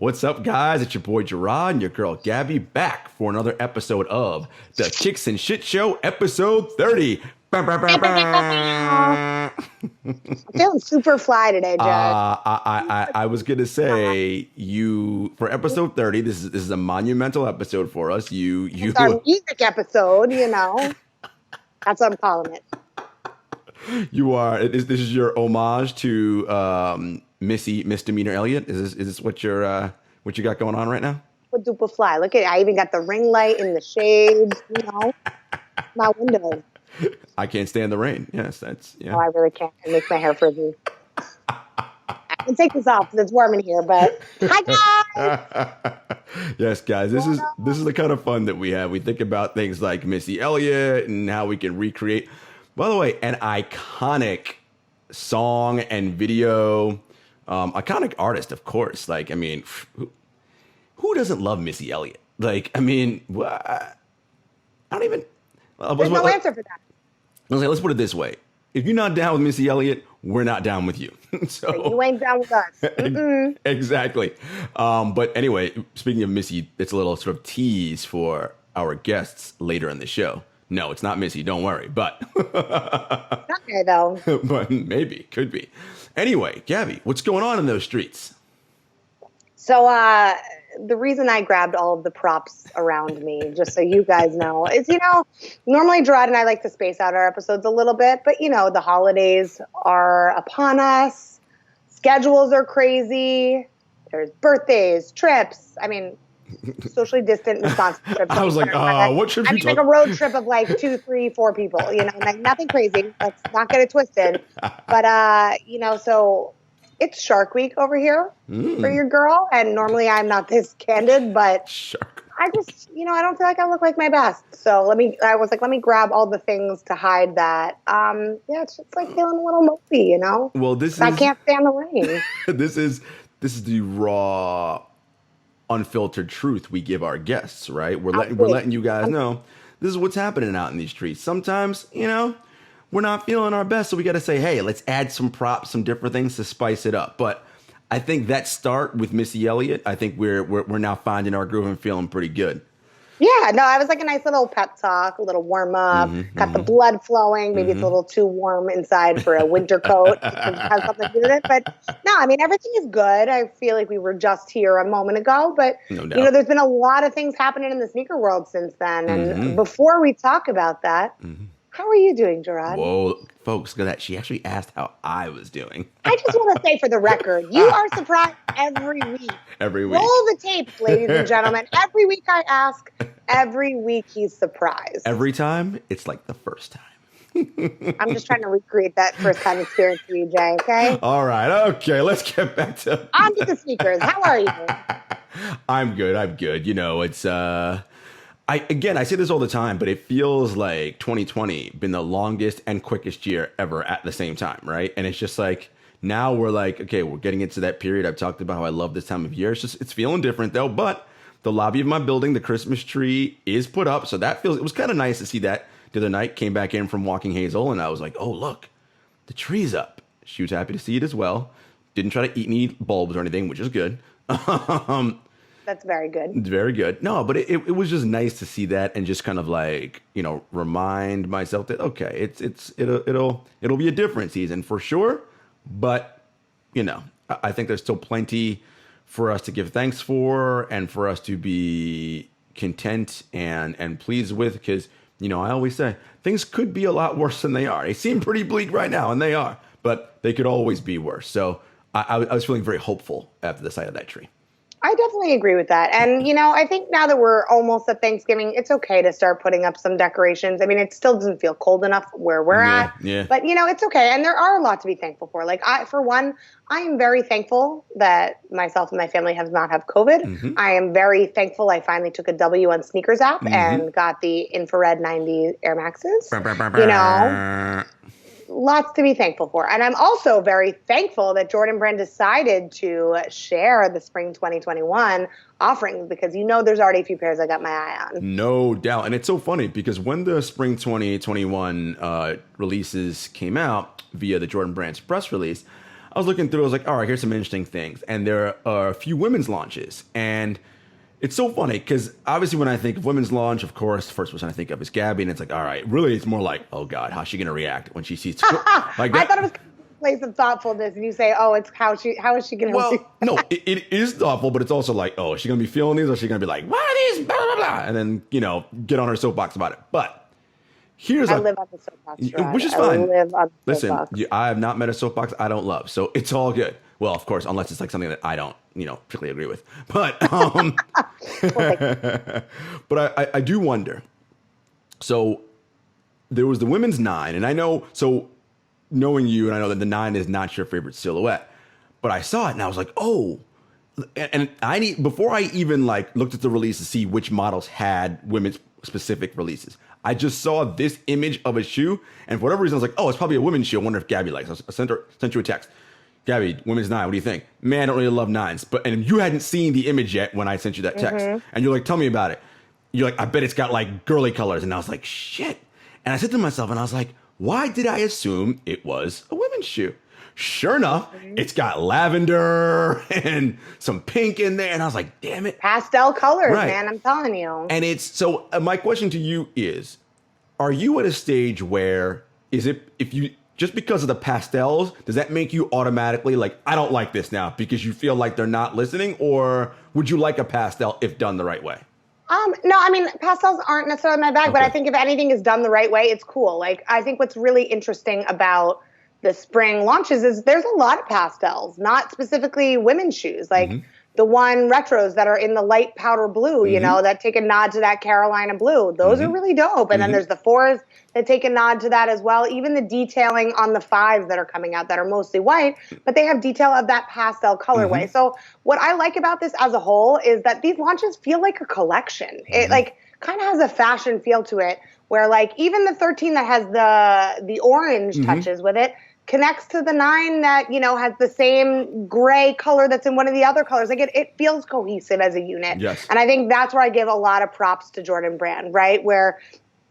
What's up, guys? It's your boy Jarod and your girl Gabby back for another episode of the Chicks and Shit Show, episode 30. I'm feeling super fly today, Judge. I was gonna say for episode 30. This is a monumental episode for us. It's our music episode, you know. That's what I'm calling it. This is your homage to Missy Misdemeanor Elliott. Is this what you got going on right now? Super fly. Look at it. I even got the ring light in the shades, you know. My window. I can't stand the rain. Yes, that's yeah. Oh, I really can't. It makes my hair frizzy. I can take this off because it's warm in here, but hi guys. Yes, guys, this is the kind of fun that we have. We think about things like Missy Elliott and how we can recreate. By the way, an iconic song and video, iconic artist, of course. Like, I mean, who doesn't love Missy Elliott? Like, I mean, I don't even. There's no answer for that. Let's put it this way: if you're not down with Missy Elliott, we're not down with you. So you ain't down with us. Exactly. But anyway, speaking of Missy, it's a little sort of tease for our guests later in the show. No, it's not Missy. Don't worry. But okay, though. But maybe could be. Anyway, Gabby, what's going on in those streets? So the reason I grabbed all of the props around me, just so you guys know, is, normally Jarod and I like to space out our episodes a little bit, but, the holidays are upon us. Schedules are crazy. There's birthdays, trips. I mean, socially distant Wisconsin trips. I was like, what trip? I mean, like a road trip of like 2, 3, 4 people, like nothing crazy. Let's not get it twisted. But, so it's Shark Week over here for your girl. And normally I'm not this candid, but I just, I don't feel like I look like my best. So let me grab all the things to hide that. It's just like feeling a little mopey, Well, I can't stand the rain. This is the raw, unfiltered truth we give our guests, right? We're letting you guys know this is what's happening out in these streets. Sometimes, we're not feeling our best, so we got to say, hey, let's add some props, some different things to spice it up. But I think that start with Missy Elliott, I think we're now finding our groove and feeling pretty good. Yeah, no, I was like a nice little pep talk, a little warm up, got the blood flowing. Maybe it's a little too warm inside for a winter coat. It has something to do with it. But no, I mean, everything is good. I feel like we were just here a moment ago. But, no doubt. There's been a lot of things happening in the sneaker world since then. And before we talk about that, how are you doing, Jarod? Whoa, folks, look at that. She actually asked how I was doing. I just want to say for the record, you are surprised every week. Every week. Roll the tape, ladies and gentlemen. Every week I ask. Every week he's surprised. Every time, it's like the first time. I'm just trying to recreate that first time experience for you, Jay, okay? All right, okay, let's get back to... On to the sneakers. How are you? I'm good. It's... I say this all the time, but it feels like 2020 been the longest and quickest year ever at the same time, right? And it's just like, now we're like, okay, we're getting into that period. I've talked about how I love this time of year. It's feeling different though, but the lobby of my building, the Christmas tree is put up. So it was kind of nice to see that the other night. Came back in from walking Hazel and I was like, oh, look, the tree's up. She was happy to see it as well. Didn't try to eat any bulbs or anything, which is good. That's very good. It's very good. No, but it was just nice to see that and just kind of like, remind myself that, okay, it'll be a different season for sure. But, I think there's still plenty for us to give thanks for and for us to be content and pleased with, because, I always say things could be a lot worse than they are. They seem pretty bleak right now, and they are, but they could always be worse. So I was feeling very hopeful after the sight of that tree. I definitely agree with that. And, I think now that we're almost at Thanksgiving, it's okay to start putting up some decorations. I mean, it still doesn't feel cold enough where we're at. Yeah. But, it's okay. And there are a lot to be thankful for. Like, for one, I am very thankful that myself and my family have not had COVID. I am very thankful I finally took a W on Sneakers app and got the infrared 90 Air Maxes. Lots to be thankful for. And I'm also very thankful that Jordan Brand decided to share the spring 2021 offerings, because there's already a few pairs I got my eye on. No doubt. And it's so funny because when the spring 2021 releases came out via the Jordan Brand's press release, I was looking through. I was like, all right, here's some interesting things, and there are a few women's launches, and it's so funny because obviously when I think of women's launch, of course, the first person I think of is Gabby, and it's like, all right, really, it's more like, oh God, how's she gonna react when she sees like that? I thought it was a place of thoughtfulness, and you say, oh, it's how is she gonna? Well, no, it is thoughtful, but it's also like, oh, is she gonna be feeling these, or is she gonna be like, what is blah blah blah, and then get on her soapbox about it, but. I live on the soapbox, Jarod. Which is fine. I live on the Listen, soapbox. I have not met a soapbox I don't love, so it's all good. Well, of course, unless it's like something that I don't, particularly agree with. But, but I do wonder. So there was the women's 9, and I know. So knowing you, and I know that the 9 is not your favorite silhouette, but I saw it and I was like, oh. And before I even looked at the release to see which models had women's specific releases. I just saw this image of a shoe, and for whatever reason, I was like, oh, it's probably a women's shoe. I wonder if Gabby likes it. I sent you a text. Gabby, women's 9, what do you think? Man, I don't really love 9s. And you hadn't seen the image yet when I sent you that text. And you're like, tell me about it. You're like, I bet it's got girly colors. And I was like, shit. And I said to myself, and I was like, why did I assume it was a women's shoe? Sure enough, it's got lavender and some pink in there. And I was like, damn it. Pastel colors, man. I'm telling you. And so my question to you is, are you at a stage where just because of the pastels, does that make you automatically I don't like this now because you feel like they're not listening? Or would you like a pastel if done the right way? No, I mean, pastels aren't necessarily my bag, but I think if anything is done the right way, it's cool. I think what's really interesting about the spring launches is there's a lot of pastels, not specifically women's shoes. The one retros that are in the light powder blue, that take a nod to that Carolina blue. Those are really dope. And then there's the 4s that take a nod to that as well. Even the detailing on the 5s that are coming out that are mostly white, but they have detail of that pastel colorway. So what I like about this as a whole is that these launches feel like a collection. It kind of has a fashion feel to it where even the 13 that has the orange touches with it, connects to the 9 that, has the same gray color that's in one of the other colors. It feels cohesive as a unit. Yes. And I think that's where I give a lot of props to Jordan Brand, right? Where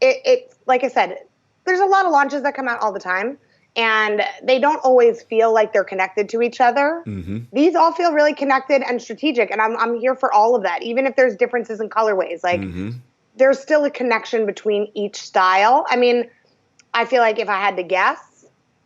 it's like I said, there's a lot of launches that come out all the time and they don't always feel like they're connected to each other. These all feel really connected and strategic. And I'm here for all of that. Even if there's differences in colorways, there's still a connection between each style. I mean, I feel like if I had to guess,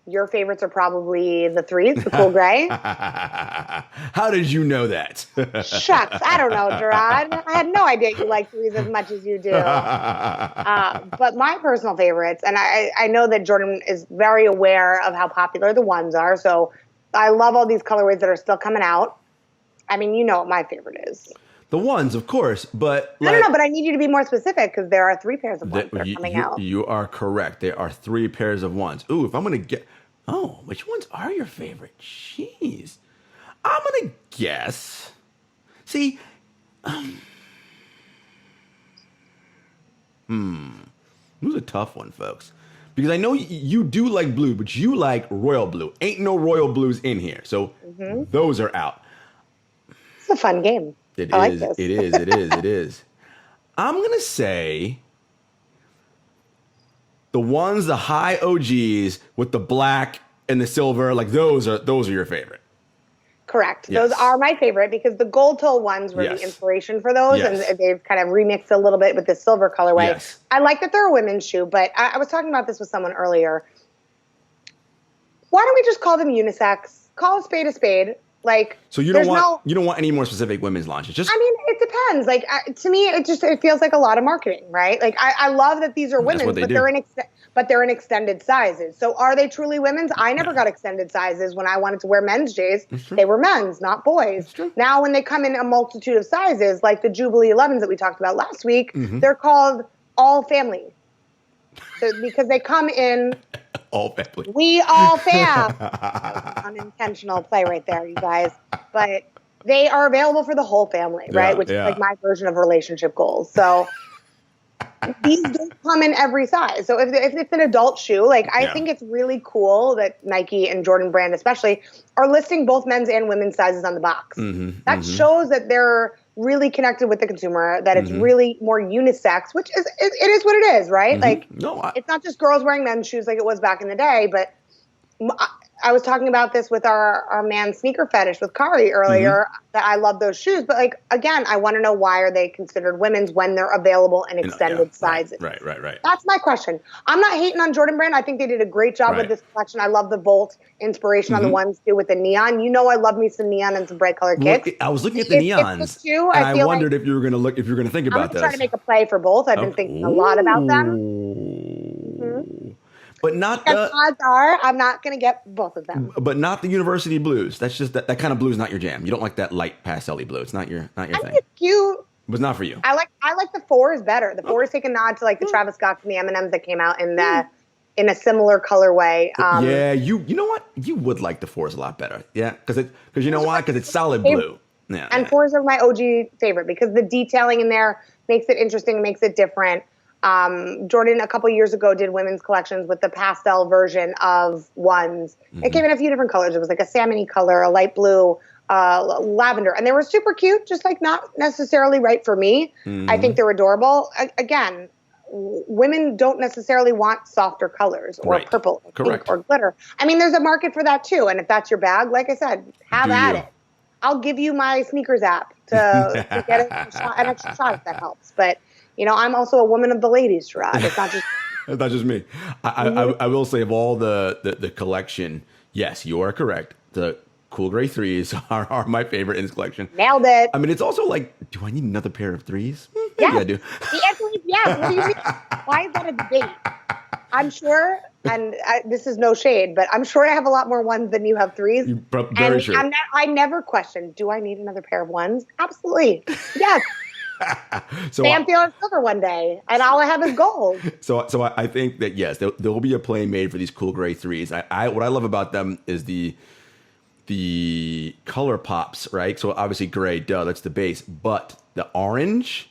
your favorites are probably the 3s, the cool gray. How did you know that? Shucks, I don't know, Jarod. I had no idea you like 3s as much as you do. But my personal favorites, and I know that Jordan is very aware of how popular the 1s are, so I love all these colorways that are still coming out. I mean, you know what my favorite is. The 1s, of course, but I don't know, but I need you to be more specific because there are 3 pairs of 1s that are coming out. You are correct. There are 3 pairs of 1s. Ooh, if I'm gonna get, which ones are your favorite? Jeez, I'm gonna guess. See, this is a tough one, folks, because I know you do like blue, but you like royal blue. Ain't no royal blues in here, so those are out. It's a fun game. It like is. this. It is. It is. It is. I'm gonna say the ones, the high OGs with the black and the silver, those are your favorite. Correct. Yes. Those are my favorite because the gold toe ones were the inspiration for those, and they've kind of remixed a little bit with the silver colorway. Yes. I like that they're a women's shoe, but I was talking about this with someone earlier. Why don't we just call them unisex? Call a spade a spade. So you don't want any more specific women's launches? I mean, it depends. To me, it feels like a lot of marketing, right? I love that these are women's, but they're in extended sizes. So are they truly women's? I never got extended sizes when I wanted to wear men's J's. They were men's, not boys. Now, when they come in a multitude of sizes, like the Jubilee 11s that we talked about last week, they're called all family. So, because they come in all family. We all fam. Unintentional play right there, you guys. But they are available for the whole family, right? Which is my version of relationship goals. So these don't come in every size. So if it's an adult shoe, I think it's really cool that Nike and Jordan Brand especially are listing both men's and women's sizes on the box. That shows that they're really connected with the consumer, that it's really more unisex, which is it is what it is, right? It's not just girls wearing men's shoes like it was back in the day, but I was talking about this with our man sneaker fetish with Kari earlier, that I love those shoes. But like, again, I want to know, why are they considered women's when they're available in extended sizes? Right. That's my question. I'm not hating on Jordan Brand. I think they did a great job with this collection. I love the Volt inspiration on the ones too with the neon. You know, I love me some neon and some bright color kits. I was looking at the neons, too, and I wondered like if you were going to think about this. I'm trying to make a play for both. I've been thinking a lot about them. But not the odds are I'm not going to get both of them. But not the university blues. That's just that kind of blue is not your jam. You don't like that light pastel-y blue. It's not your thing. It's cute. It was not for you. I like the fours better. The fours take a nod to like the Travis Scott and the M&Ms that came out in a similar colorway. Yeah, you know what? You would like the fours a lot better. Yeah, because you know why? Because it's solid blue. Yeah, and fours are my OG favorite because the detailing in there makes it interesting, makes it different. Jordan a couple years ago did women's collections with the pastel version of ones. It came in a few different colors. It was like a salmony color, a light blue, lavender, and they were super cute, just like not necessarily right for me. I think they're adorable. Again, women don't necessarily want softer colors or purple or pink or glitter. I mean, there's a market for that too. And if that's your bag, like I said, have at it. I'll give you my sneakers app to get an extra shot if that helps. But you know, I'm also a woman of the ladies, Jarod. It's not just it's not just me. I will say, of all the collection, yes, you are correct. The cool gray threes are my favorite in this collection. Nailed it. I mean, it's also like, do I need another pair of threes? Yeah, I do. The answer is yes. Why is that a debate? I'm sure, and this is no shade, but I'm sure I have a lot more ones than you have threes. Very sure. I never question, do I need another pair of ones? Absolutely. Yes. So I'm feeling silver one day, and all I have is gold. So I think that yes, there will be a play made for these cool gray threes. What I love about them is the color pops, right? So obviously gray, that's the base, but the orange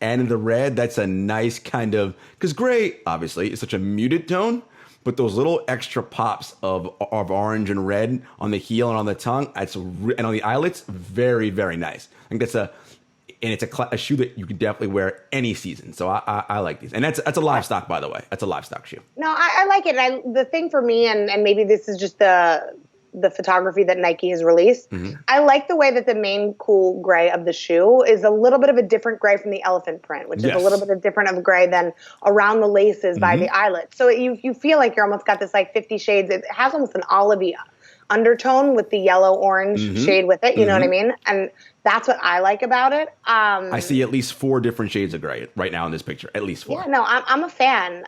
and the red, that's a nice kind of, because gray obviously is such a muted tone, but those little extra pops of orange and red on the heel and on the tongue, and on the eyelets, very, very nice. I think that's it's a shoe that you can definitely wear any season. So I like these. And that's a livestock, by the way. That's a livestock shoe. No, I like it. The thing for me, and maybe this is just the photography that Nike has released, I like the way that the main cool gray of the shoe is a little bit of a different gray from the elephant print, which is a little bit of different of a gray than around the laces by the eyelet. So you feel like you're almost got this like 50 shades. It has almost an olivey undertone with the yellow orange shade with it. You know what I mean? And that's what I like about it. I see at least 4 different shades of gray right now in this picture. At least 4. Yeah, no, I'm a fan.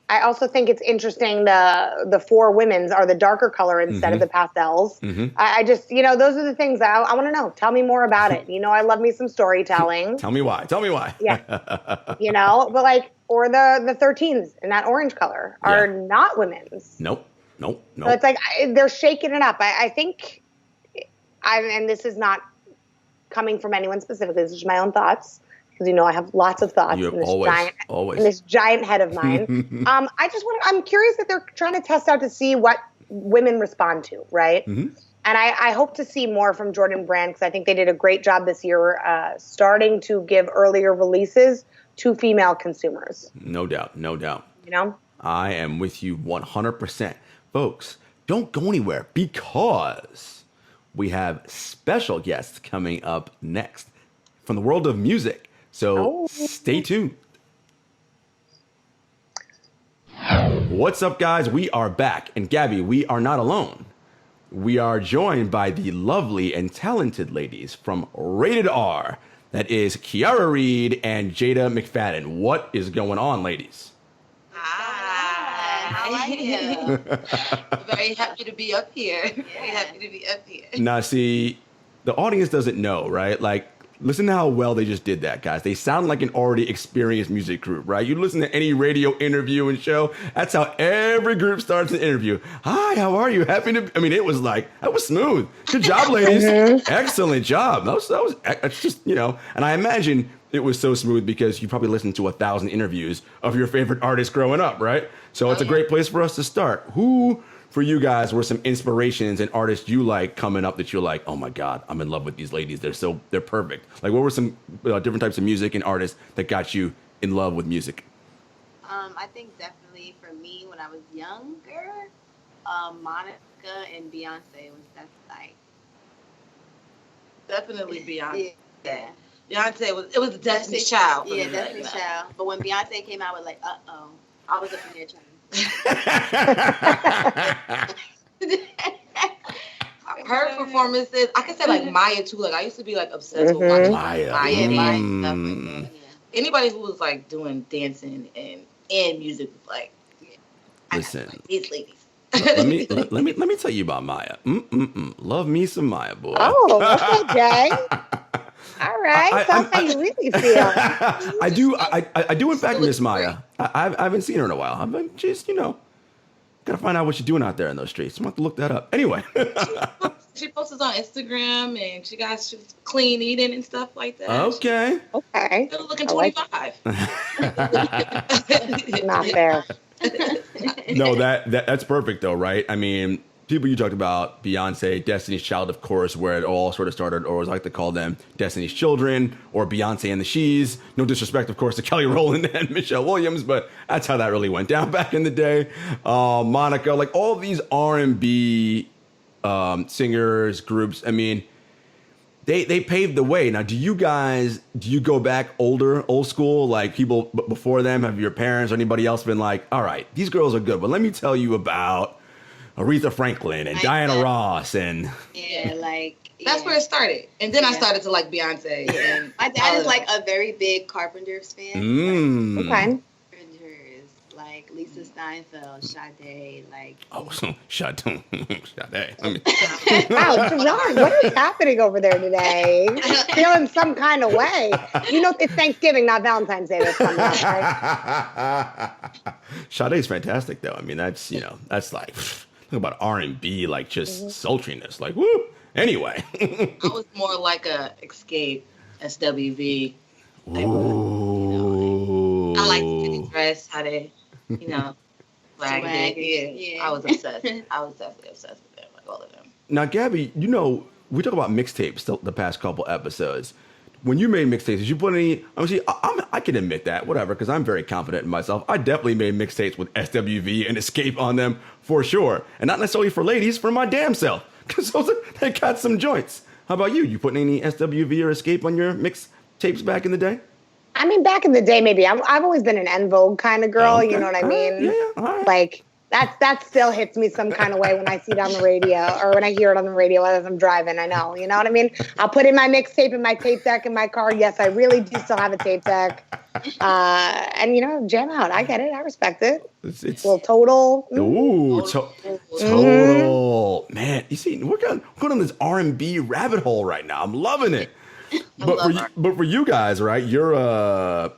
I also think it's interesting the 4 women's are the darker color instead of the pastels. I just, those are the things that I want to know. Tell me more about it. I love me some storytelling. Tell me why. Yeah. But like, or the 13s in that orange color are not women's. Nope. So it's like they're shaking it up. I think, and this is not coming from anyone specifically. This is my own thoughts because I have lots of thoughts in this giant head of mine. I'm curious that they're trying to test out to see what women respond to, right? And I hope to see more from Jordan Brand because I think they did a great job this year starting to give earlier releases to female consumers. No doubt. I am with you 100%. Folks, don't go anywhere because we have special guests coming up next from the world of music. So stay tuned. What's up, guys? We are back. And Gabby, we are not alone. We are joined by the lovely and talented ladies from Rated R. That is Kiara, Reid, and Jada McFadden. What is going on, ladies? How are you? Very happy to be up here. Now, see, the audience doesn't know, right? Like, listen to how well they just did that, guys. They sound like an already experienced music group, right? You listen to any radio interview and show, that's how every group starts an interview. Hi, how are you? It was smooth. Good job, ladies. Excellent job. That's just, and I imagine it was so smooth because you probably listened to 1,000 interviews of your favorite artists growing up, right? So it's a great place for us to start. Who, for you guys, were some inspirations and artists you like coming up that you're like, oh my God, I'm in love with these ladies. They're perfect. Like, what were some different types of music and artists that got you in love with music? I think definitely for me when I was younger, Monica and Beyonce that's like Definitely Beyonce. yeah. Beyonce it was Destiny's Child. Yeah, Destiny's Child. But when Beyonce came out with like, I was up in there trying. Her performances, I could say like Maya too. Like I used to be like obsessed with watching Maya. Maya stuff. Like, anybody who was like doing dancing and music was like, listen, like these ladies. let me tell you about Maya. Love me some Maya, boy. Oh, okay. All right. Tell us how you really feel. I do in fact miss Maya. I haven't seen her in a while. I've been just, gotta find out what she's doing out there in those streets. I'm gonna have to look that up. Anyway. She posts on Instagram and she's clean eating and stuff like that. Okay. Still looking 25. Not fair. No, that's perfect though, right? I mean, people you talked about, Beyonce, Destiny's Child, of course, where it all sort of started, or as I like to call them, Destiny's Children, or Beyonce and the She's. No disrespect, of course, to Kelly Rowland and Michelle Williams, but that's how that really went down back in the day. Monica, like all these R&B singers, groups, I mean, they paved the way. Now, do you go back old school, like people before them? Have your parents or anybody else been like, all right, these girls are good, but let me tell you about Aretha Franklin and Diana Ross and that's where it started. And then I started to like Beyonce. Yeah. And my dad is like a very big Carpenters fan. Okay. Carpenters, like Lisa Steinfeld, Sade, like Sade. Wow, Jarod, what is happening over there today? Feeling some kind of way. It's Thanksgiving, not Valentine's Day that's coming up, right? Sade's fantastic though. I mean, that's like talk about R&B, like just sultriness, like woo. Anyway, I was more like a Escape, SWV. Ooh. I like the dress, how they, flag it. Yeah. I was obsessed. I was definitely obsessed with them, like all of them. Now, Gabby, we talk about mixtapes the past couple episodes. When you made mixtapes, did you put any? Obviously, I can admit that, whatever, because I'm very confident in myself. I definitely made mixtapes with SWV and Escape on them for sure, and not necessarily for ladies, for my damn self, because they got some joints. How about you? You putting any SWV or Escape on your mixtapes back in the day? I mean, back in the day, maybe. I've always been an En Vogue kind of girl. Okay. You know what I mean? Yeah. All right. Like that still hits me some kind of way when I see it on the radio or when I hear it on the radio as I'm driving. I know, you know what I mean? I'll put in my mixtape in my tape deck in my car. Yes, I really do still have a tape deck. And jam out. I get it. I respect it. It's a little Total. Ooh, Total. Man, you see, we're going on this R&B rabbit hole right now. I'm loving it. But for you guys, right? You're a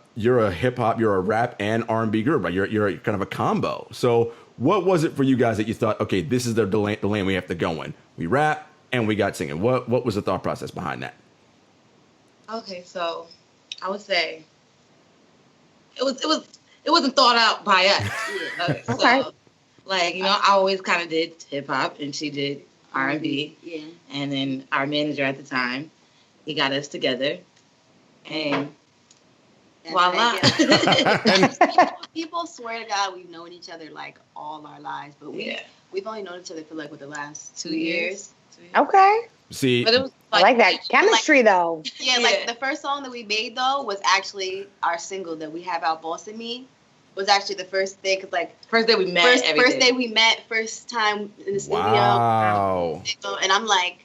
hip hop, you're a rap and R&B group, right? You're kind of a combo. So what was it for you guys that you thought, okay, this is the lane we have to go in? We rap and we got singing. What was the thought process behind that? Okay, so I would say it wasn't thought out by us. Okay. So, like, I always kind of did hip hop and she did R&B. Yeah. And then our manager at the time, he got us together, and voila. People swear to God we've known each other like all our lives, but we've only known each other for like the last 2 years. Okay. See, but it was I like that chemistry though. Yeah, like the first song that we made though was actually our single that we have out, Boss and Me. Was actually the first day, because like first day we met, first time in the studio. Wow. And I'm like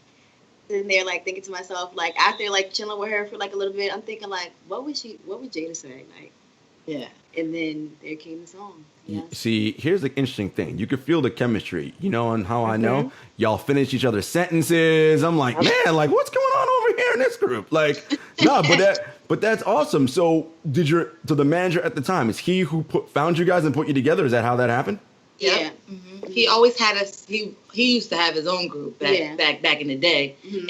sitting there like thinking to myself, like after like chilling with her for like a little bit, I'm thinking like, what would Jada say? Like, yeah. And then there came the song. Yeah. See, here's the interesting thing. You could feel the chemistry, and how I know y'all finish each other's sentences. I'm like, man, like what's going on over here in this group? Like, no, but that's awesome. So the manager at the time, is he who found you guys and put you together? Is that how that happened? Yeah. Mm-hmm. He always had us. He used to have his own group back in the day, and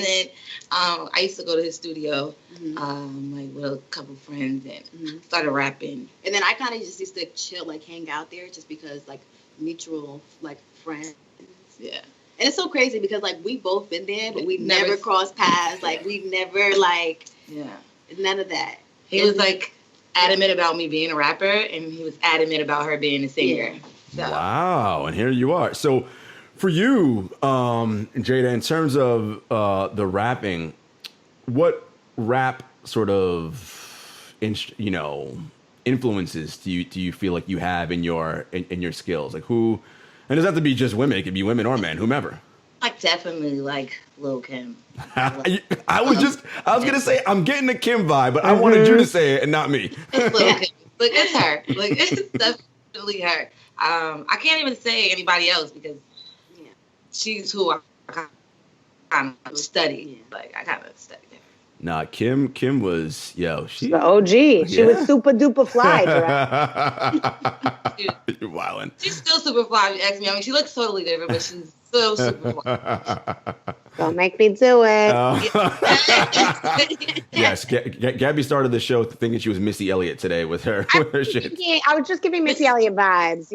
then I used to go to his studio, like with a couple friends, and started rapping. And then I kind of just used to chill, like hang out there, just because like mutual like friends. Yeah. And it's so crazy because like we both been there, but we never crossed paths. Like we've never none of that. He was like adamant about me being a rapper, and he was adamant about her being a singer. So. Wow, and here you are. So for you, Jada, in terms of the rapping, what rap sort of influences do you feel like you have in your skills? Like who? And it doesn't have to be just women. It could be women or men, whomever. I definitely like Lil Kim. I was gonna say I'm getting the Kim vibe, but I wanted you to say it and not me. It's Lil Kim. Like it's her. Like it's definitely her. I can't even say anybody else because she's who I kind of study. Like I kind of studied her. Nah, Kim was she's the OG. She was super duper fly. You're wildin'. She's still super fly. If you ask me. I mean, she looks totally different, but she's still super fly. Don't make me do it. Yes, Gabby started the show thinking she was Missy Elliott today with her shit. I was just giving Missy Elliott vibes,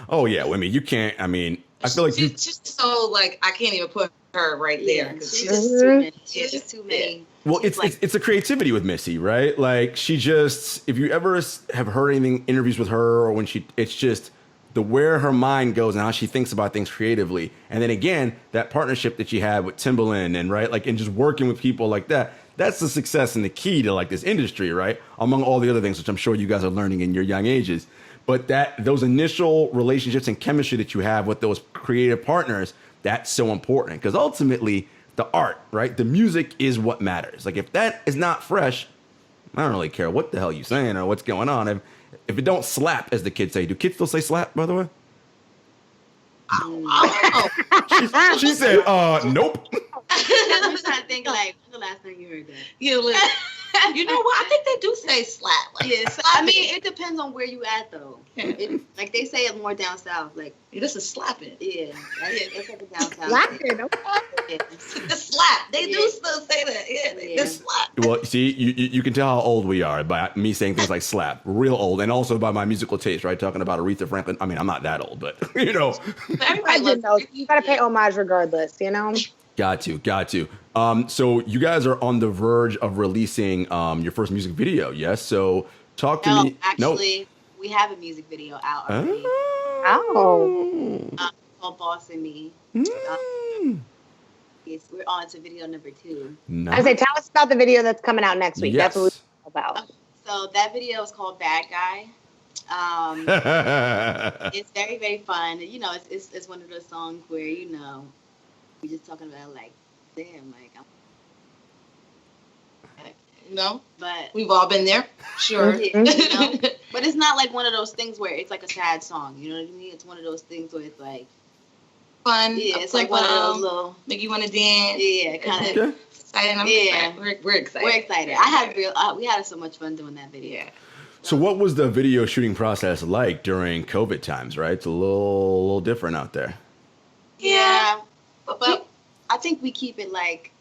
Oh yeah, I mean you can't. I mean, I feel like she's just so like I can't even put her right there because she's just too many. She's just too many. Well, it's a creativity with Missy, right? Like she just, if you ever have heard anything interviews with her or when it's just where her mind goes and how she thinks about things creatively. And then again, that partnership that she had with Timbaland and just working with people like that. That's the success and the key to like this industry, right? Among all the other things, which I'm sure you guys are learning in your young ages. But those initial relationships and chemistry that you have with those creative partners, that's so important because ultimately the art, right? The music is what matters. Like if that is not fresh, I don't really care what the hell you're saying or what's going on. If it don't slap, as the kids say. Do kids still say slap, by the way? She said, nope. I'm just trying to think, like, when's the last time you heard that? Yeah, like, you know what? I think they do say slap. Like, yes, I mean, it depends on where you at, though. Like, they say it more down south. Like, this is slapping. Yeah, that's like a down south. Slapping, okay. Yeah. The slap. They do still say that. Yeah, they slap. Well, see, you can tell how old we are by me saying things like slap. Real old. And also by my musical taste, right? Talking about Aretha Franklin. I mean, I'm not that old, but, Everybody knows. You got to pay homage regardless, Got to. So you guys are on the verge of releasing your first music video, yes? So talk to me. Actually, we have a music video out already. Called Boss and Me. We're on to video number 2. Nice. I say, tell us about the video that's coming out next week. Yes. That's what we're about. So that video is called Bad Guy. It's very, very fun. It's one of those songs where, we're just talking about like, damn, like, but we've all been there. Sure. But it's not like one of those things where it's like a sad song. You know what I mean? It's one of those things where it's like fun. Yeah, it's like one of those little make you want to dance. Yeah, kind of exciting. We're excited. We're excited. We had so much fun doing that video. Yeah. So what was the video shooting process like during COVID times, right? It's a little different out there. Yeah. But I think we keep it like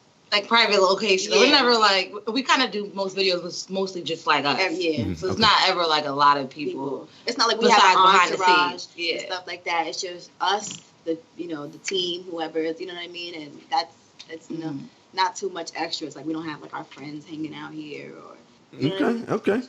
private location. Yeah. We're never like, we kind of do most videos was mostly just like us. Yeah. Mm-hmm. So it's not ever like a lot of people. It's not like we have an behind entourage the scenes. and stuff like that. It's just us, the team, whoever, you know what I mean? And that's not too much extra. It's like we don't have like our friends hanging out here or Okay.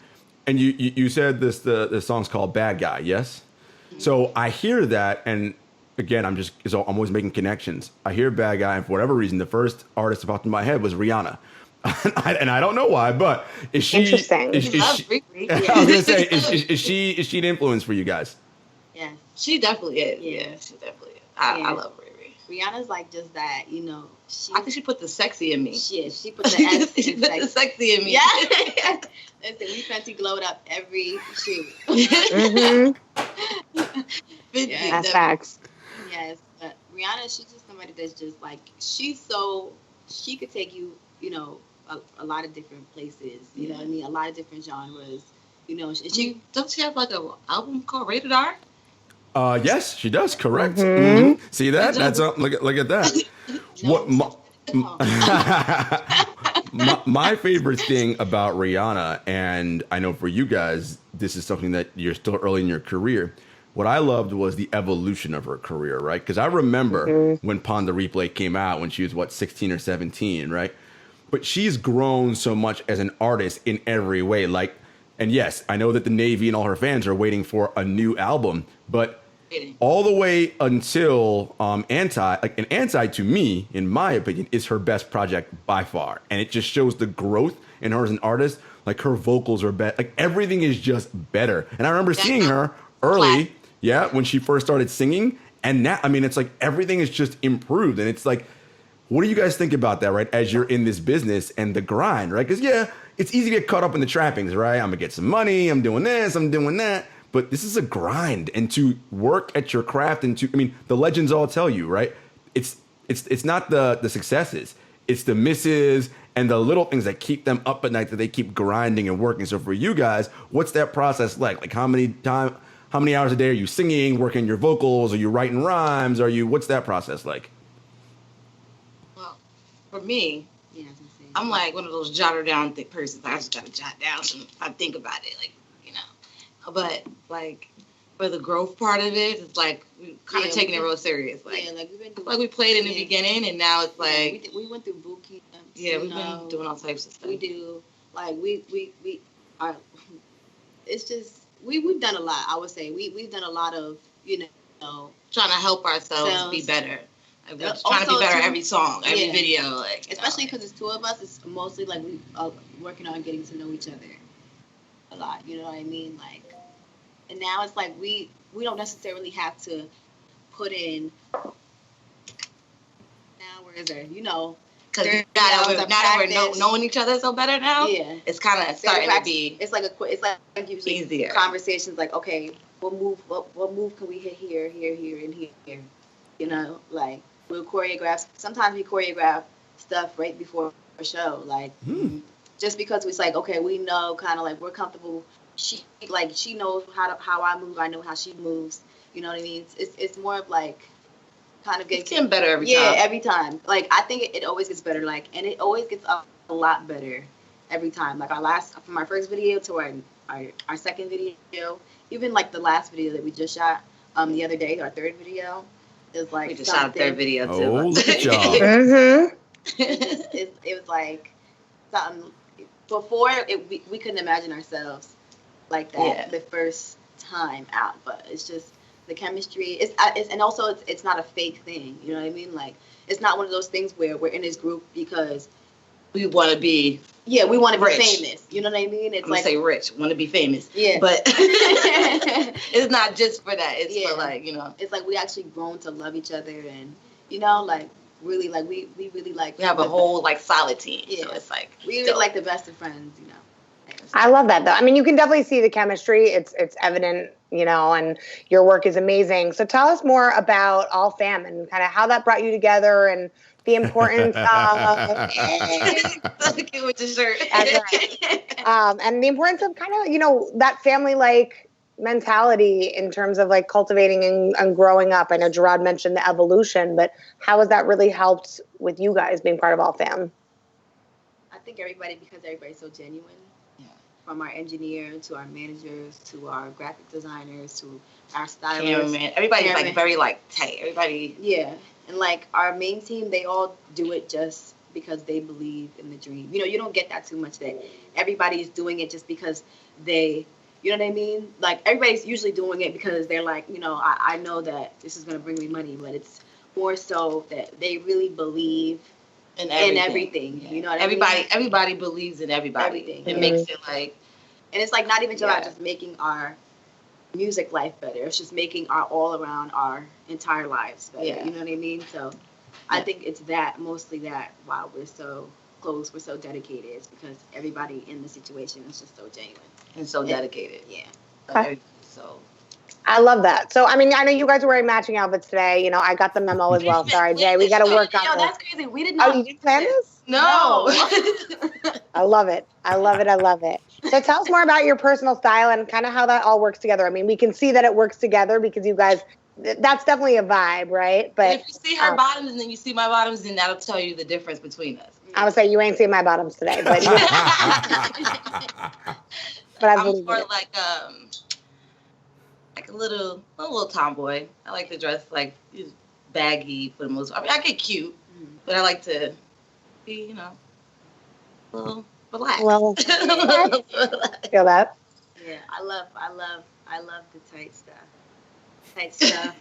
And you said the song's called Bad Guy, yes? Mm-hmm. So I hear that, and again, I'm always making connections. I hear Bad Guy, and for whatever reason, the first artist that popped in my head was Rihanna. And I don't know why, but is she? Interesting. I was gonna say, is she an influence for you guys? Yeah, she definitely is. Yeah, she definitely is. I love Riri. Rihanna's like just that, I think she put the sexy in me. She put the S. She put the sexy in me. Yeah. Listen, we Fenty glowed up every shoot. Mm-hmm. Yeah, that's facts. Yes, but Rihanna, she's just somebody that's just like she could take you, a lot of different places. You know what I mean? A lot of different genres. Doesn't she have like an album called Rated R? Yes, she does. Correct. Mm-hmm. Mm-hmm. See that? That's look at that. My favorite thing about Rihanna, and I know for you guys, this is something that you're still early in your career. What I loved was the evolution of her career, right? Because I remember when Pon de Replay came out when she was, 16 or 17, right? But she's grown so much as an artist in every way. Like, And yes, I know that the Navy and all her fans are waiting for a new album, but all the way until Anti to me, in my opinion, is her best project by far. And it just shows the growth in her as an artist. Like her vocals are better. Like everything is just better. And I remember seeing her early, when she first started singing. And now, I mean, it's like everything is just improved. And it's like, what do you guys think about that, right? As you're in this business and the grind, right? Because it's easy to get caught up in the trappings, right? I'm gonna get some money. I'm doing this. I'm doing that. But this is a grind, and to work at your craft, and the legends all tell you, right? It's not the successes, it's the misses and the little things that keep them up at night that they keep grinding and working. So for you guys, what's that process like? Like how many hours a day are you singing, working your vocals? Are you writing rhymes? What's that process like? Well, for me, I'm like one of those jotter down persons. I just gotta jot down some. I think about it, like. But like for the growth part of it, it's like we kind of taking it real serious. Like, we played in the beginning, and now it's like we went through boot camp. Yeah, we've been doing all types of stuff. We do like we are. It's just we've done a lot. I would say we've done a lot of trying to help ourselves be better. Like, we're trying to be better every song, every video, like especially because it's two of us. It's mostly like we are working on getting to know each other a lot. You know what I mean? Like. And now it's like we don't necessarily have to put in. Now where is there? Because now that we're knowing each other so better now. Yeah, it's kind of starting to be. It's like usually easier conversations. Like, okay, what move can we hit here, and here? Like we'll choreograph. Sometimes we choreograph stuff right before a show, like just because it's like, okay, we know kind of like we're comfortable. She knows how I move. I know how she moves. You know what I mean? It's more of like kind of getting better every time. Yeah, every time. Like I think it always gets better. Like, and it always gets a lot better every time. Like from our first video to our second video, even like the last video that we just shot the other day, our third video, is like we just shot a third video too. Oh, look at y'all. It was like something before we couldn't imagine ourselves like that the first time out, but it's just the chemistry. And also it's not a fake thing. You know what I mean? Like it's not one of those things where we're in this group because we want to be. Yeah, we want to be famous. You know what I mean? It's I'm gonna say rich, want to be famous. Yeah, but it's not just for that. It's for like It's like we actually grown to love each other, and like really like we really like. We have a whole like solid team. Yeah, so it's like we really like the best of friends. I love that though. I mean, you can definitely see the chemistry. It's evident, and your work is amazing. So tell us more about All Fam and kind of how that brought you together and the importance of with the shirt. And the importance of kind of, that family-like mentality in terms of like cultivating and growing up. I know Jarod mentioned the evolution, but how has that really helped with you guys being part of All Fam? I think because everybody's so genuine. From our engineer to our managers to our graphic designers to our stylists. Everybody's like very like tight. Everybody. Yeah. And like our main team, they all do it just because they believe in the dream. You don't get that too much that everybody's doing it just because they, you know what I mean? Like everybody's usually doing it because they're like, I know that this is going to bring me money, but it's more so that they really believe in everything. Yeah. You know what I mean? Everybody believes in everybody. Everything. It makes it like. And it's like not even about just making our music life better. It's just making all around our entire lives better. Yeah. You know what I mean? So I think it's mostly that why we're so close, we're so dedicated. It's because everybody in the situation is just so genuine. And so dedicated. Yeah. Okay. So I love that. So, I mean, I know you guys are wearing matching outfits today. I got the memo as well. Sorry, Jay. We got to work on this. That's crazy. We did not. Oh, you didn't plan this? No. I love it. I love it. So tell us more about your personal style and kind of how that all works together. I mean, we can see that it works together because you guys, that's definitely a vibe, right? But if you see her bottoms and then you see my bottoms, then that'll tell you the difference between us. I would say you ain't seen my bottoms today, but but I'm more like a little tomboy. I like to dress like baggy for the most part. I mean, I get cute, but I like to be, a little relaxed. Well, feel that. Yeah, I love the tight stuff. Tight stuff.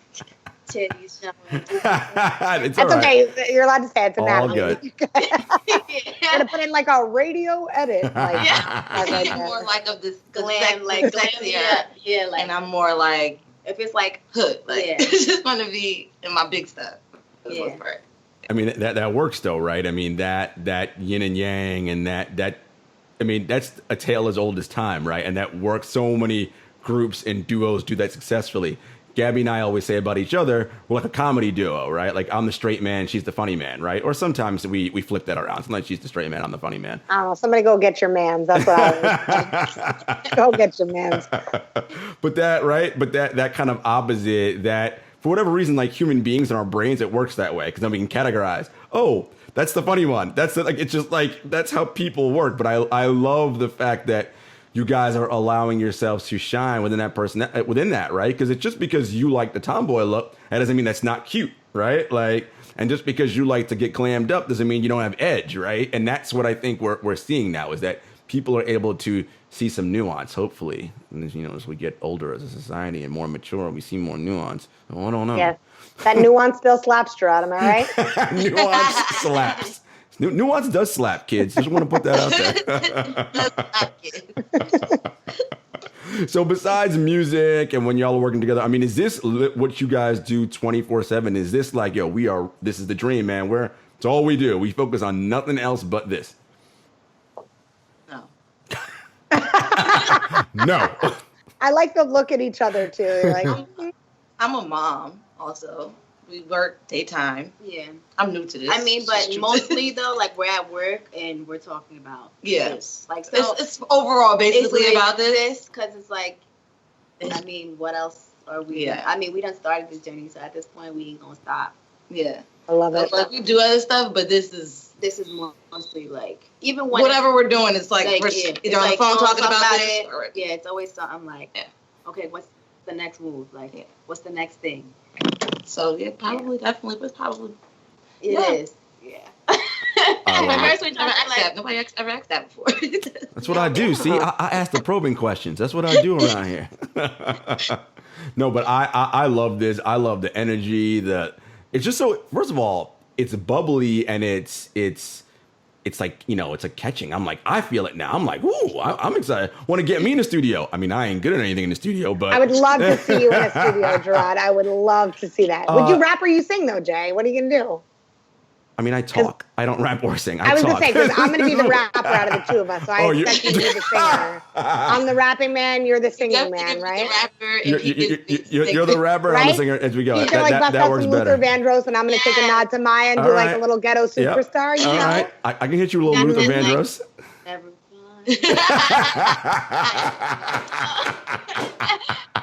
Titties showing. It's all That's right. okay. You're allowed to say it's a All napkin. good. I'm gonna put in like a radio edit. Like, He's more like of this glam, like sexier. Yeah, like, and I'm more like if it's like hood. Like it's just gonna be in my big stuff for the most part. I mean that works though, right? I mean that yin and yang and that I mean that's a tale as old as time, right? And that works. So many groups and duos do that successfully. Gabby and I always say about each other, we're like a comedy duo, right? Like I'm the straight man, she's the funny man, right? Or sometimes we flip that around. Sometimes she's the straight man, I'm the funny man. I don't know. Somebody go get your mans. That's what I was. Go get your mans. But that, right? But that kind of opposite, that for whatever reason, like human beings in our brains, it works that way because then we can categorize. Oh, that's the funny one. That's like it's just like that's how people work. But I love the fact that you guys are allowing yourselves to shine within that, right? Because it's just because you like the tomboy look, that doesn't mean that's not cute, right? Like, and just because you like to get glammed up doesn't mean you don't have edge, right? And that's what I think we're seeing now is that people are able to see some nuance, hopefully. And, you know, as we get older as a society and more mature, we see more nuance. Oh, I don't know. Yes, that nuance still slaps, Jarod. Am I right? Nuance slaps. Nuance does slap, kids. Just want to put that out there. So besides music and when y'all are working together, I mean, is this what you guys do 24/7? Is this like, yo, this is the dream, man. It's all we do. We focus on nothing else but this. No. No. I like to look at each other too. Like, I'm a mom also. We work daytime. Yeah. I'm new to this. I mean, but mostly though, like we're at work and we're talking about this. Like, so it's overall basically about this. Because it's like, I mean, what else are we? I mean, we done started this journey, so at this point, we ain't gonna stop. Yeah. I love it. Like we do other stuff, but this is mostly like even when whatever we're doing, it's like we're either on the phone talking about this. Or, it's always something like, okay, what's the next move? Like, what's the next thing? So definitely, but probably it is. Yeah. Nobody ever asked that before. That's what I do. See, I ask the probing questions. That's what I do around here. No, but I love this. I love the energy. It's just so. First of all, it's bubbly and it's like, you know, it's like catching. I'm like, I feel it now. I'm like, ooh, I'm excited. Want to get me in the studio? I mean, I ain't good at anything in the studio, but I would love to see you in a studio, Jarod. I would love to see that. Would you rap or you sing though, Jay? What are you gonna do? I mean, I talk. I don't rap or sing. I was talk. gonna say because I'm gonna be the rapper out of the two of us, so I expect you to be the singer. I'm the rapping man. You're the singing man, right? You're the rapper. Right? I'm the singer. As we go, He's gonna like bust out works some better. Luther Vandross, and I'm gonna take a nod to Maya and do like a little ghetto superstar. You know? Right. I can hit you a little Luther Vandross.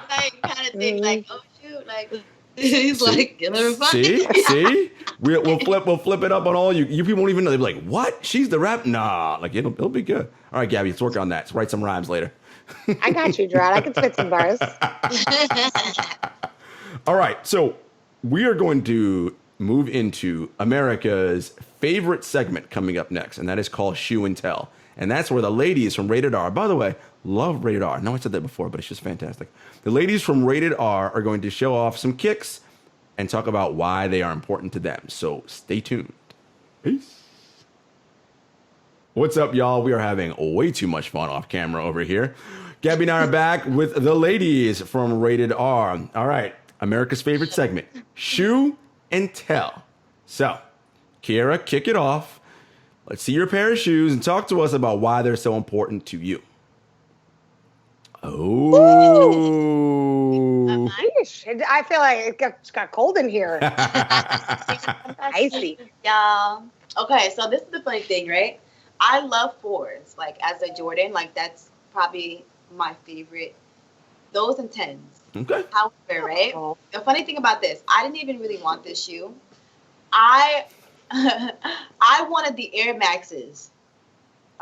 Like kind of thing, like, oh shoot, like. He's like, you'll never find it. See, we'll flip it up on all you. You people won't even know. They'll be like, what? She's the rap? Nah, like it'll be good. All right, Gabby, let's work on that. Let's write some rhymes later. I got you, Jarod. I can spit some bars. All right, so we are going to move into America's favorite segment coming up next, and that is called Shoe and Tell. And that's where the ladies from Rated R, by the way, love Rated R. I know I said that before, but it's just fantastic. The ladies from Rated R are going to show off some kicks and talk about why they are important to them. So stay tuned. Peace. What's up, y'all? We are having way too much fun off camera over here. Gabby and I are back with the ladies from Rated R. All right, America's favorite segment, Shoe and Tell. So, Kiara, kick it off. Let's see your pair of shoes and talk to us about why they're so important to you. Oh. I feel like it's got cold in here. Icy. Y'all. Okay, so this is the funny thing, right? I love fours. Like, as a Jordan, like, that's probably my favorite. Those and 10s. Okay. However, right? The funny thing about this, I didn't even really want this shoe. I wanted the Air Maxes.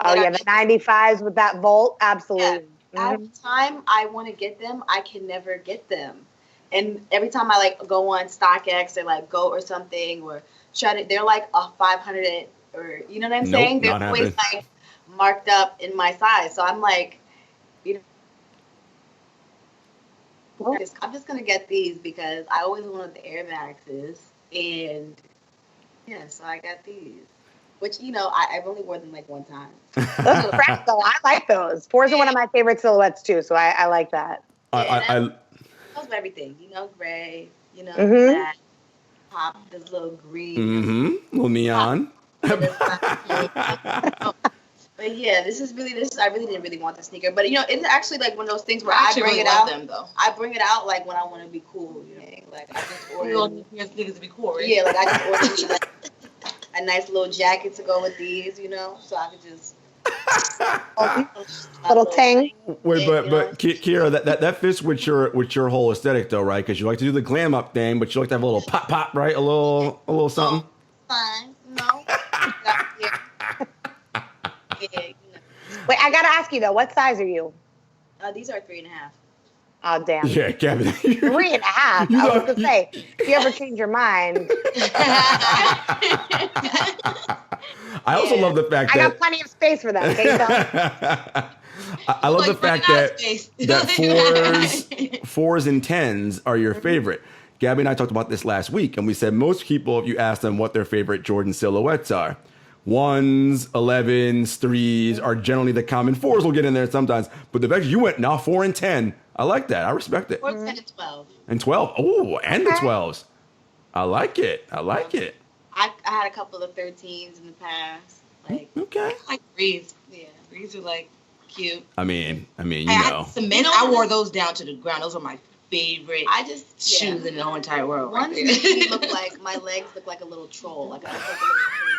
Oh, yeah, the 95s with that Volt. Absolutely. Yeah. Every time I want to get them, I can never get them. And every time I like go on StockX or like Go or something or try to, they're like a 500 or you know what I'm saying? They're always like marked up in my size. So I'm like, you I'm just gonna get these because I always wanted the Air Maxes, and yeah, so I got these. Which I've only worn them like one time. Those are fresh though. I like those. 4s are one of my favorite silhouettes too, so I like that. Those are everything. Gray. Black. Pop this little green. Little neon. But yeah, this. I really didn't really want the sneaker, but it's actually like one of those things where I bring it out. I bring it out like when I want to be cool. Like I just ordered. You want your sneakers to be cool, right? Yeah, like I just ordered like a nice little jacket to go with these, so I could just little tang. Wait, but Kiara, that fits with your whole aesthetic though, right? Because you like to do the glam up thing, but you like to have a little pop, right? A little something. Fine, no. Wait, I gotta ask you though, what size are you? These are 3.5. Oh damn. Yeah, Gabby. 3.5. I was gonna say, if you ever change your mind. I also love the fact that I got plenty of space for that. Okay, I love the fact that 4s and 10s are your favorite. Gabby and I talked about this last week, and we said most people, if you ask them what their favorite Jordan silhouettes are, 1s, 11s, 3s are generally the common. 4s will get in there sometimes, but the fact you went 4 and 10, I like that. I respect it. 4, 10, and 12. And 12. Oh, and the 12s. I like it. I had a couple of 13s in the past. Like, okay. I like Reid's. Yeah, Reid's are like cute. I mean, you I know. Cement. I wore those down to the ground. Those are my favorite. Shoes in the whole entire world. Ones make me look like my legs look like a little troll. Like I look like a little troll.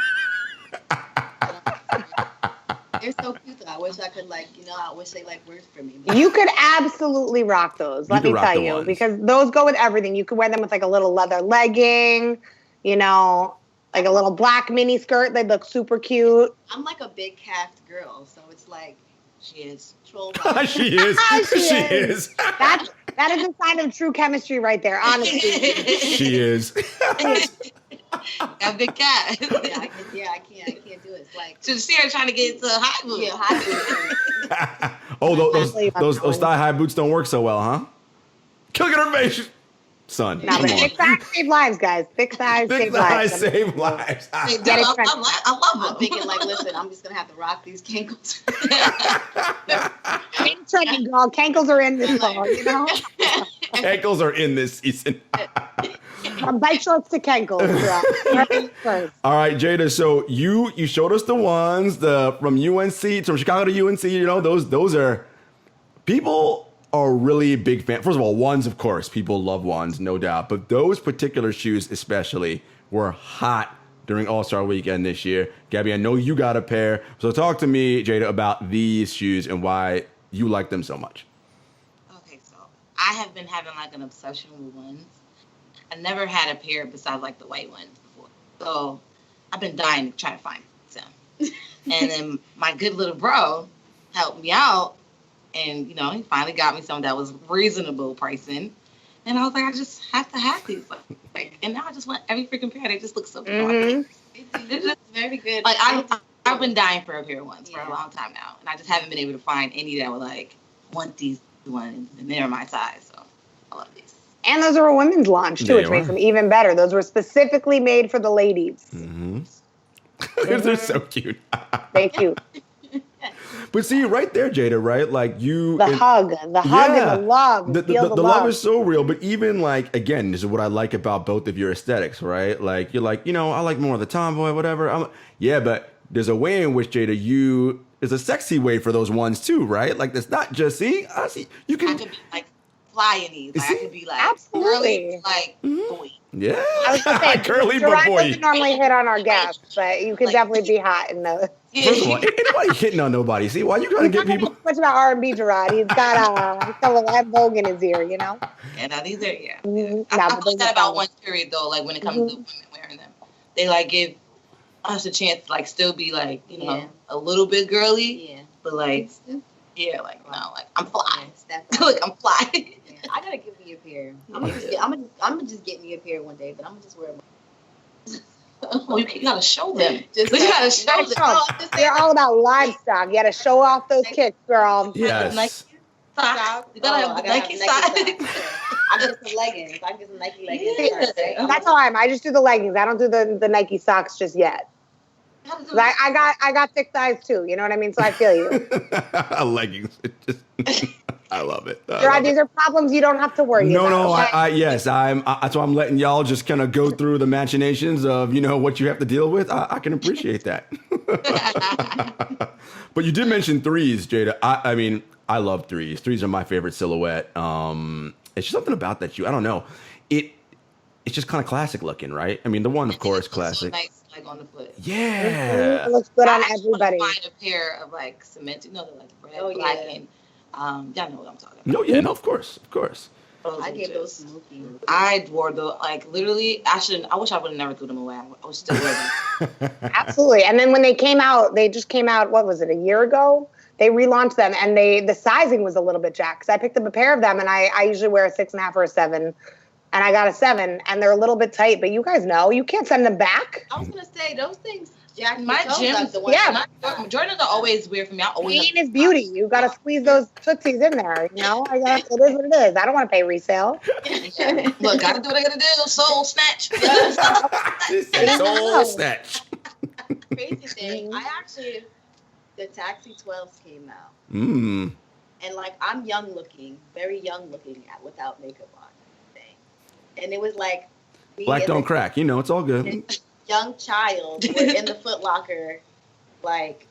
They're so cute though. I wish I could I wish they worked for me. You could absolutely rock those. Let me tell you, because those go with everything. You could wear them with like a little leather legging, like a little black mini skirt. They look super cute. I'm like a big calfed girl, so it's like she is. Troll. She is. She is. That is a sign of true chemistry right there. Honestly, she is. A big cat. I can't do it. It's like Sarah trying to get into high boots. Yeah, high boots. those thigh high boots don't work so well, huh? Kill her face, son. No, but thick thighs save lives, guys. Thick thighs save lives. Save lives. I love them. I'm thinking listen, I'm just gonna have to rock these cankles. Ain't trending, girl. Cankles are in this fall, Cankles are in this season. From bike shorts to cankles. All right, Jada. So you showed us the ones from UNC, from Chicago to UNC. Those are people are really big fan. First of all, ones, of course, people love ones, no doubt. But those particular shoes, especially, were hot during All-Star Weekend this year. Gabby, I know you got a pair. So talk to me, Jada, about these shoes and why you like them so much. Okay, so I have been having an obsession with ones. I never had a pair besides the white ones before. So I've been dying to try to find some. And then my good little bro helped me out. And, he finally got me some that was reasonable pricing. And I was like, I just have to have these. And now I just want every freaking pair. They just look so good. They're just very good. I've been dying for a pair of ones for a long time now. And I just haven't been able to find any that were want these ones. And they're my size. So I love these. And those are a women's launch, too, which makes them even better. Those were specifically made for the ladies. Mm-hmm. They're so cute. Thank you. But see, right there, Jada, right? The hug and the love. The love is so real. But even again, this is what I like about both of your aesthetics, right? You're I like more of the tomboy, whatever. But there's a way in which, Jada, there's a sexy way for those ones too, right? It's not just, I could be fly in these. I could be absolutely boy. Yeah. I was going to say, girly but boy. Doesn't normally hit on our guests, but you can definitely be hot in those. First of all, ain't nobody hitting on nobody. See, why you trying to get people? Much about R&B, Jarod. He's got a little Ed Vogue in his ear, Yeah, now these are Mm-hmm. I like that about one period though. When it comes to women wearing them, they give us a chance to still be a little bit girly. Yeah, but I'm fly. Look, I'm fly. I gotta give me a pair. I'm gonna just get me a pair one day, but I'm gonna just wear them. Oh, you gotta show them. You gotta show them. They're all about livestock. You gotta show off those kicks, girl. Yes. Socks. You gotta have the Nike socks. I get some leggings. I get some Nike leggings. Yeah. That's how I just do the leggings. I don't do the Nike socks just yet. I got thick thighs too. You know what I mean? So I feel you. Leggings. I love it. These are problems you don't have to worry about. No. Yes. That's why I'm letting y'all just kind of go through the machinations of what you have to deal with. I can appreciate that. But you did mention threes, Jada. I mean, I love threes. Threes are my favorite silhouette. It's just something about that I don't know. It's just kind of classic looking, right? I mean, the one, of course, classic. So nice, like on the foot. Yeah. It looks good on everybody. I find a pair of like cement, they're like red, black, and y'all know what I'm talking about. No, yeah, no, of course. I gave those smoky. I wore those, like literally. I wish I would have never threw them away. I would still wear them. Absolutely. And then when they just came out. What was it? A year ago. They relaunched them, and the sizing was a little bit jacked. I picked up a pair of them, and I usually wear a 6.5 or a 7. And I got a 7, and they're a little bit tight, but you guys know you can't send them back. I was gonna say those things. Jack, my gym, Jordans are always weird for me. Pain is beauty. You got to squeeze those tootsies in there. You know, it is what it is. I don't want to pay resale. Look, gotta do what I gotta do. Soul snatch. Soul snatch. Crazy thing. The Taxi 12s came out. And like I'm young looking, very young looking without makeup on. And it was like black don't crack, it's all good. Young child was in the Foot Locker, like,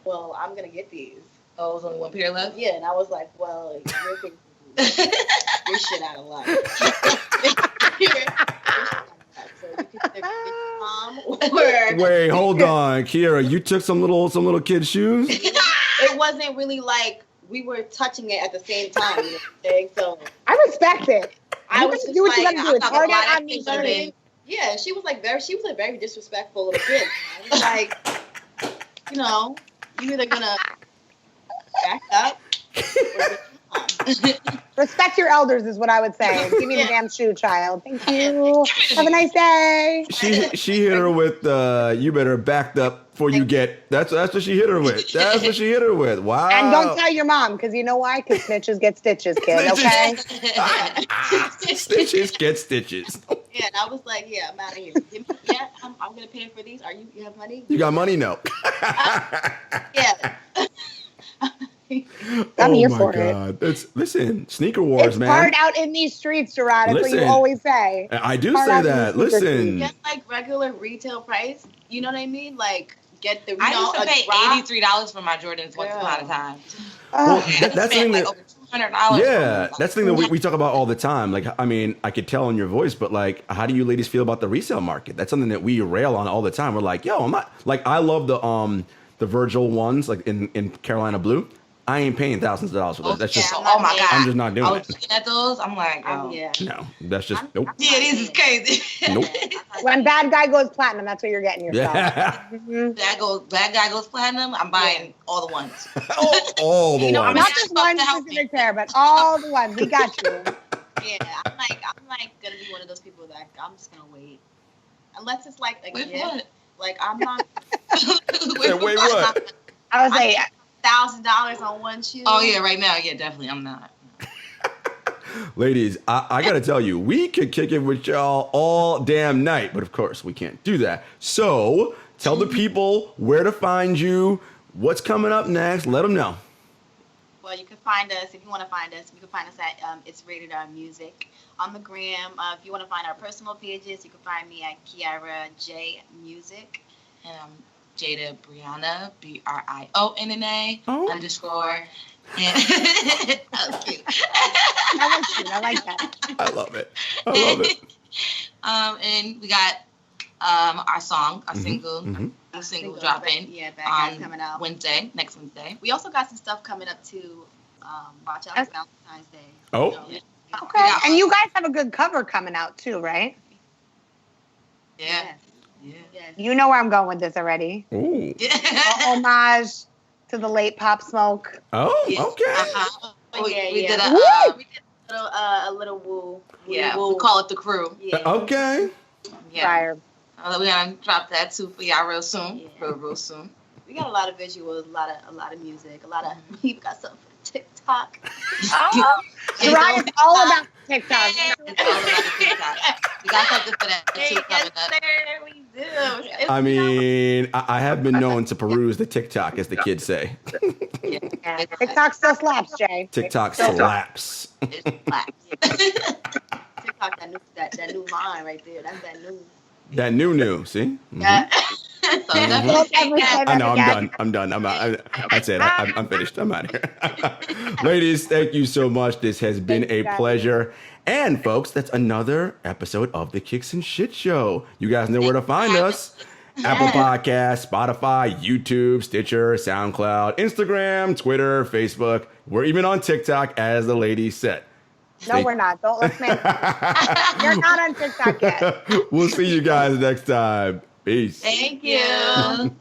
well, I'm gonna get these. Oh, it was only one pair left? Yeah, and I was like, well, you're shit out of luck. So you can either get your mom or wait, hold on, Kiara, you took some little kid's shoes? It wasn't really like we were touching it at the same time, you know what I'm saying? So I respect it. I was just do what you like, gotta do. It's hard out on me. Yeah, she was a very disrespectful little kid. I was like, you either gonna back up or respect your elders is what I would say. Give me the damn shoe, child. Thank you. Have a nice day. She hit her with you better backed up before you get. That's what she hit her with. That's what she hit her with. Wow. And don't tell your mom, because you know why? Because snitches get stitches, kid. Okay. Stitches get stitches. Yeah, and I was like, yeah, I'm out of here. I'm gonna pay for these. You have money? You got money? No. Yeah. I'm here for it. Listen, sneaker wars, it's man. It's hard out in these streets, Jarod. That's what you always say. I do say that. Listen. Get like regular retail price. You know what I mean? Like get the. I used to pay $83 for my Jordans once upon a time. Well, that's the thing that. Over $200. Yeah, that's the thing that we talk about all the time. Like, I mean, I could tell in your voice, but like, how do you ladies feel about the resale market? That's something that we rail on all the time. We're like, yo, I'm not like, I love the Virgil ones, like in Carolina Blue. I ain't paying thousands of dollars for those. That's just, oh my God. I'm just not doing it. I was looking at those. I'm like, no, that's just, nope. Yeah, this is crazy. Nope. When bad guy goes platinum, that's what you're getting yourself. Yeah. Bad guy goes platinum. I'm buying all the ones. all the ones. Not just one specific pair, but all the ones. We got you. Yeah, I'm like gonna be one of those people that I'm just gonna wait, unless it's like a gift. Like I'm not. Wait, what? I was like. $1,000 on one shoe. Oh yeah, right now, yeah, definitely, I'm not. Ladies, I gotta tell you, we could kick it with y'all all damn night, but of course we can't do that. So tell the people where to find you, what's coming up next. Let them know. Well, you can find us if you want to find us. You can find us at It's Rated R Music on the gram. If you want to find our personal pages, you can find me at Kiara J Music. And Jada Brianna, BRIONNA _ And that was cute. I like that. I love it. And we got our song, our single, new single dropping. Yeah, Bad Guys coming out next Wednesday. We also got some stuff coming up too. Watch out for Valentine's Day. Oh. Okay. And you guys have a good cover coming out too, right? Yeah. Yes. Yeah. Yes. You know where I'm going with this already. Ooh. Homage to the late Pop Smoke. Oh, Yes. okay. We did a little woo. Yeah, woo. we call it the crew. Yeah. Okay. Yeah. Fire. We're gonna drop that too for y'all real soon. Yeah. Real soon. We got a lot of visuals, a lot of music, we got something for the TikTok. Soraya is all about TikTok. It's all about the TikTok. We got something for that too coming up. Sir, we do. I mean, I have been known to peruse the TikTok, as the kids say. Yeah. TikTok still slaps, Jay. TikTok slaps. It slaps. TikTok, that new line right there. That's that new. That new, see? Mm-hmm. So I know, I'm done. I'm out. That's it. I'm finished. I'm out of here. Ladies, thank you so much. This has been a pleasure. And folks, that's another episode of the Kicks and Shit Show. You guys know where to find us. Apple Podcasts, Spotify, YouTube, Stitcher, SoundCloud, Instagram, Twitter, Facebook. We're even on TikTok, as the lady said. No, we're not. Don't let's man. You're not on TikTok yet. We'll see you guys next time. Peace. Thank you.